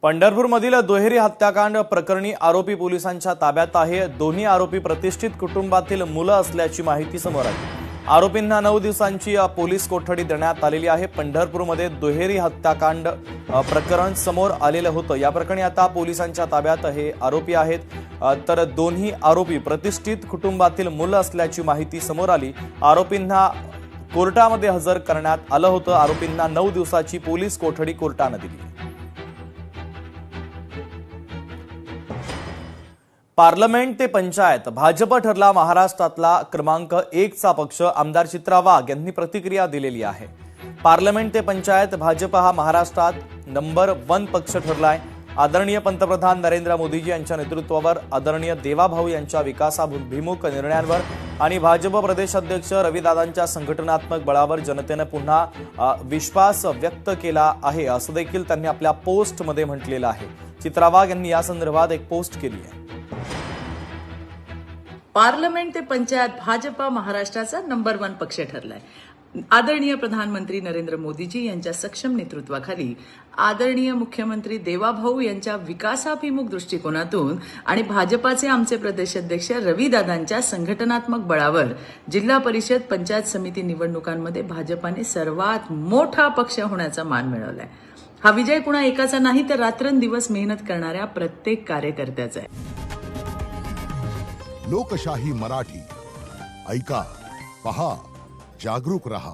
पंढरपूरमधील दुहेरी हत्याकांड प्रकरणी आरोपी पोलिसांच्या ताब्यात आहे। दोन्ही आरोपी प्रतिष्ठित कुटुंबातील मुलं असल्याची माहिती समोर आली। आरोपींना 9 दिवसांची पोलीस कोठडी देण्यात आलेली आहे। पंढरपूरमध्ये दुहेरी हत्याकांड प्रकरण समोर आलेलं होतं। या प्रकरणी आता पोलिसांच्या ताब्यात हे आरोपी आहेत। तर दोन्ही आरोपी प्रतिष्ठित कुटुंबातील मुलं असल्याची माहिती समोर आली। आरोपींना कोर्टामध्ये हजर करण्यात आलं होतं। आरोपींना 9 दिवसाची पोलीस कोठडी कोर्टाने दिली। पार्लमेंट ते पंचायत भाजप ठरला महाराष्ट्रातला क्रमांक 1 चा पक्ष। आमदार चित्रा वाघ यांनी प्रतिक्रिया दिलेली आहे। पार्लमेंट ते पंचायत भाजप हा महाराष्ट्रात नंबर 1 पक्ष ठरलाय। आदरणीय पंतप्रधान नरेंद्र मोदीजी यांच्या नेतृत्वावर, आदरणीय देवाभाऊ यांच्या विकासाभिमुख निर्णयांवर आणि भाजप प्रदेश अध्यक्ष रविदादांच्या संघटनात्मक बळावर जनतेने पुन्हा विश्वास व्यक्त केला आहे, असं देखील त्यांनी आपल्या पोस्टमध्ये म्हटलेलं आहे। चित्रा वाघ यांनी या संदर्भात एक पोस्ट केली आहे। पार्लमेंट ते पंचायत भाजपा महाराष्ट्राचा नंबर 1 पक्ष ठरलाय। आदरणीय प्रधानमंत्री नरेंद्र मोदीजी यांच्या सक्षम नेतृत्वाखाली, आदरणीय मुख्यमंत्री देवाभाऊ यांच्या विकासाभिमुख दृष्टिकोनातून आणि भाजपाचे आमचे प्रदेशाध्यक्ष रविदादांच्या संघटनात्मक बळावर जिल्हा परिषद पंचायत समिती निवडणुकांमध्ये भाजपाने सर्वात मोठा पक्ष होण्याचा मान मिळवलाय। हा विजय कुणा एकाचा नाही, तर रात्रंदिवस मेहनत करणाऱ्या प्रत्येक कार्यकर्त्याचा आहे। लोकशाही मराठी ऐका, पहा, जागरूक रहा।